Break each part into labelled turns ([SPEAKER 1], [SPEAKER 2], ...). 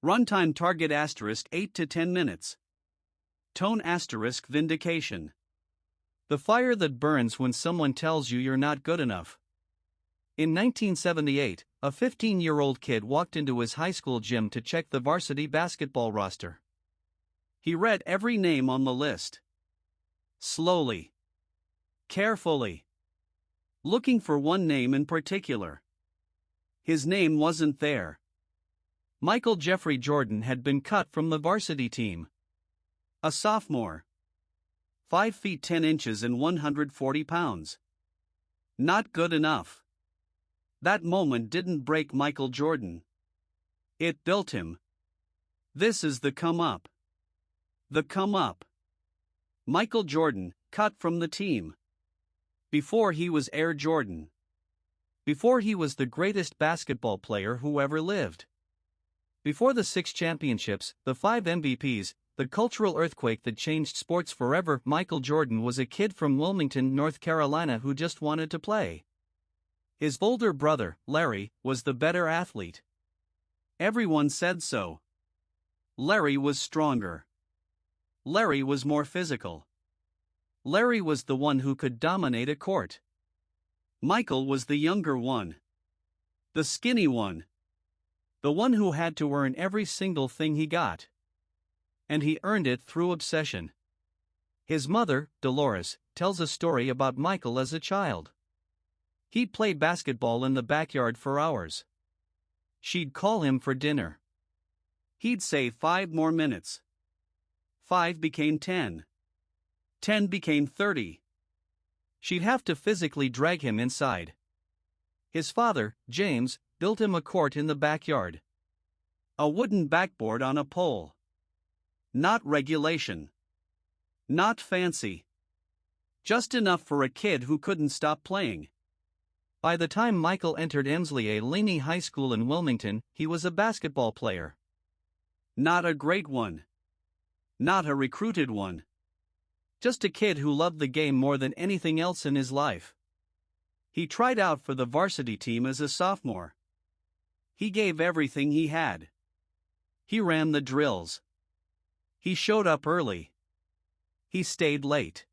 [SPEAKER 1] Runtime target * 8 to 10 minutes. Tone * vindication. The fire that burns when someone tells you you're not good enough. In 1978, a 15-year-old kid walked into his high school gym to check the varsity basketball roster. He read every name on the list. Slowly. Carefully. Looking for one name in particular. His name wasn't there. Michael Jeffrey Jordan had been cut from the varsity team. A sophomore. 5 feet 10 inches and 140 pounds. Not good enough. That moment didn't break Michael Jordan. It built him. This is the come up. The come up. Michael Jordan, cut from the team. Before he was Air Jordan. Before he was the greatest basketball player who ever lived. Before the 6 championships, the 5 MVPs, the cultural earthquake that changed sports forever, Michael Jordan was a kid from Wilmington, North Carolina who just wanted to play. His older brother, Larry, was the better athlete. Everyone said so. Larry was stronger. Larry was more physical. Larry was the one who could dominate a court. Michael was the younger one. The skinny one. The one who had to earn every single thing he got. And he earned it through obsession. His mother, Dolores, tells a story about Michael as a child. He'd play basketball in the backyard for hours. She'd call him for dinner. He'd say 5 more minutes. 5 became 10. 10 became 30. She'd have to physically drag him inside. His father, James, built him a court in the backyard. A wooden backboard on a pole. Not regulation. Not fancy. Just enough for a kid who couldn't stop playing. By the time Michael entered Emsley Laney High School in Wilmington, he was a basketball player. Not a great one. Not a recruited one. Just a kid who loved the game more than anything else in his life. He tried out for the varsity team as a sophomore. He gave everything he had. He ran the drills. He showed up early. He stayed late.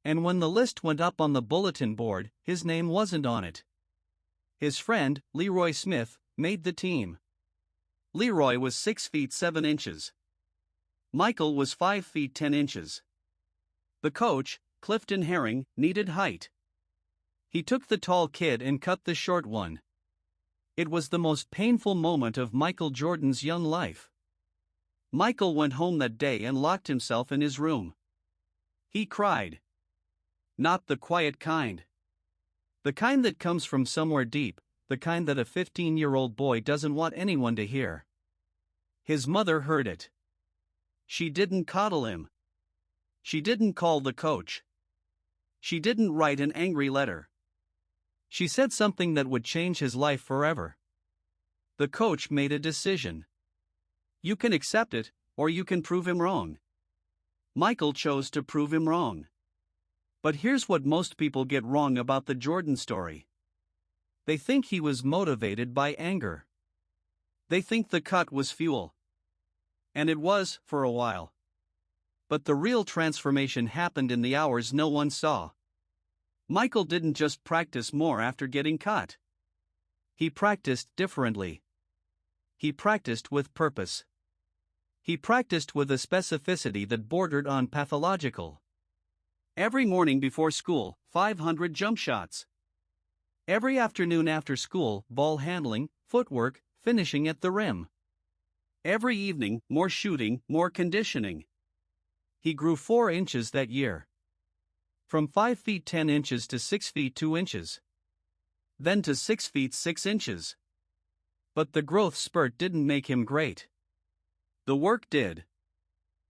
[SPEAKER 1] And when the list went up on the bulletin board, his name wasn't on it. His friend, Leroy Smith, made the team. Leroy was 6 feet 7 inches. Michael was 5 feet 10 inches. The coach, Clifton Herring, needed height. He took the tall kid and cut the short one. It was the most painful moment of Michael Jordan's young life. Michael went home that day and locked himself in his room. He cried. Not the quiet kind. The kind that comes from somewhere deep, the kind that a 15-year-old boy doesn't want anyone to hear. His mother heard it. She didn't coddle him. She didn't call the coach. She didn't write an angry letter. She said something that would change his life forever. The coach made a decision. You can accept it, or you can prove him wrong. Michael chose to prove him wrong. But here's what most people get wrong about the Jordan story. They think he was motivated by anger. They think the cut was fuel. And it was, for a while. But the real transformation happened in the hours no one saw. Michael didn't just practice more after getting cut. He practiced differently. He practiced with purpose. He practiced with a specificity that bordered on pathological. Every morning before school, 500 jump shots. Every afternoon after school, ball handling, footwork, finishing at the rim. Every evening, more shooting, more conditioning. He grew 4 inches that year. From 5 feet 10 inches to 6 feet 2 inches. Then to 6 feet 6 inches. But the growth spurt didn't make him great. The work did.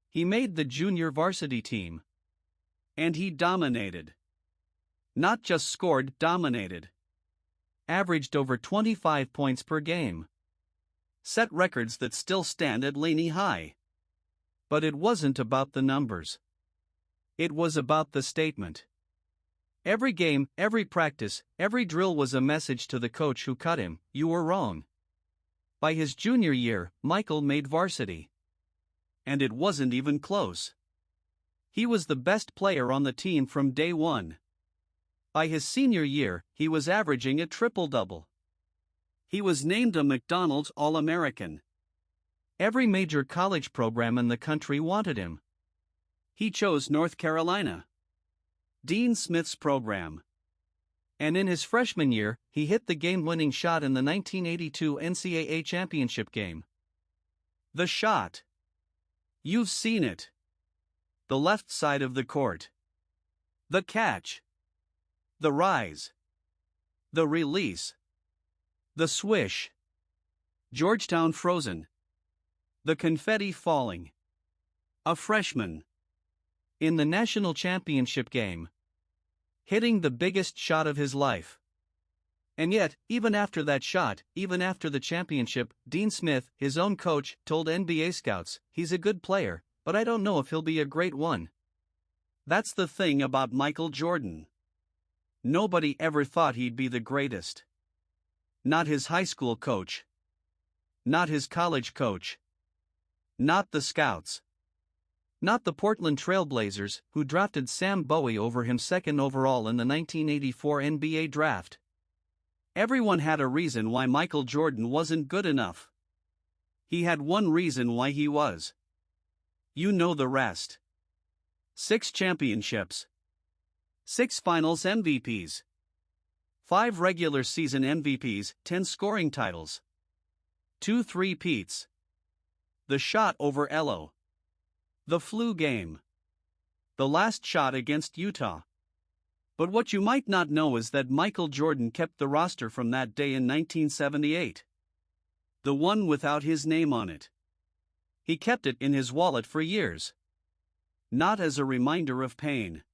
[SPEAKER 1] He made the junior varsity team. And he dominated. Not just scored, dominated. Averaged over 25 points per game. Set records that still stand at Laney High. But it wasn't about the numbers. It was about the statement. Every game, every practice, every drill was a message to the coach who cut him: you were wrong. By his junior year, Michael made varsity. And it wasn't even close. He was the best player on the team from day one. By his senior year, he was averaging a triple-double. He was named a McDonald's All-American. Every major college program in the country wanted him. He chose North Carolina, Dean Smith's program. And in his freshman year, he hit the game-winning shot in the 1982 NCAA championship game. The shot. You've seen it. The left side of the court. The catch. The rise. The release. The swish. Georgetown frozen. The confetti falling. A freshman. In the national championship game. Hitting the biggest shot of his life. And yet, even after that shot, even after the championship, Dean Smith, his own coach, told NBA scouts, "He's a good player, but I don't know if he'll be a great one." That's the thing about Michael Jordan. Nobody ever thought he'd be the greatest. Not his high school coach. Not his college coach. Not the scouts. Not the Portland Trail Blazers, who drafted Sam Bowie over him second overall in the 1984 NBA draft. Everyone had a reason why Michael Jordan wasn't good enough. He had one reason why he was. You know the rest. 6 championships. 6 finals MVPs. 5 regular season MVPs, 10 scoring titles. 2 three-peats. The shot over Elo. The flu game. The last shot against Utah. But what you might not know is that Michael Jordan kept the roster from that day in 1978. The one without his name on it. He kept it in his wallet for years. Not as a reminder of pain.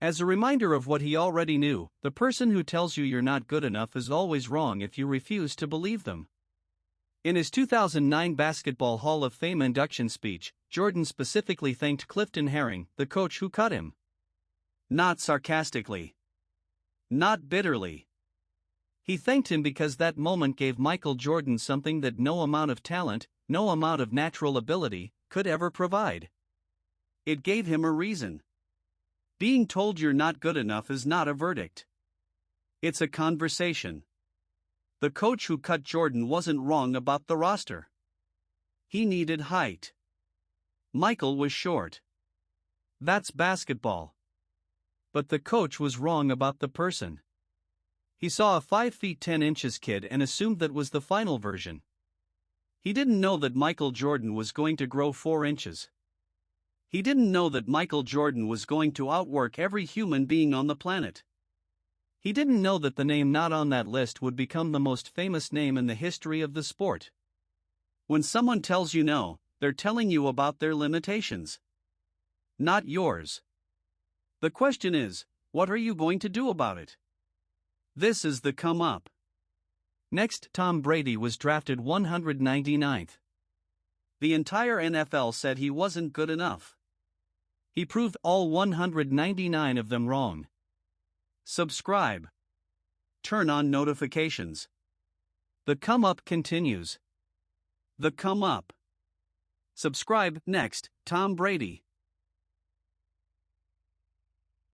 [SPEAKER 1] As a reminder of what he already knew, the person who tells you you're not good enough is always wrong if you refuse to believe them. In his 2009 Basketball Hall of Fame induction speech, Jordan specifically thanked Clifton Herring, the coach who cut him. Not sarcastically. Not bitterly. He thanked him because that moment gave Michael Jordan something that no amount of talent, no amount of natural ability, could ever provide. It gave him a reason. Being told you're not good enough is not a verdict. It's a conversation. The coach who cut Jordan wasn't wrong about the roster. He needed height. Michael was short. That's basketball. But the coach was wrong about the person. He saw a 5 feet 10 inches kid and assumed that was the final version. He didn't know that Michael Jordan was going to grow 4 inches. He didn't know that Michael Jordan was going to outwork every human being on the planet. He didn't know that the name not on that list would become the most famous name in the history of the sport. When someone tells you no, they're telling you about their limitations. Not yours. The question is, what are you going to do about it? This is the come up. Next, Tom Brady was drafted 199th. The entire NFL said he wasn't good enough. He proved all 199 of them wrong. Subscribe. Turn on notifications. The come up continues. The come up. Subscribe. Next, Tom Brady.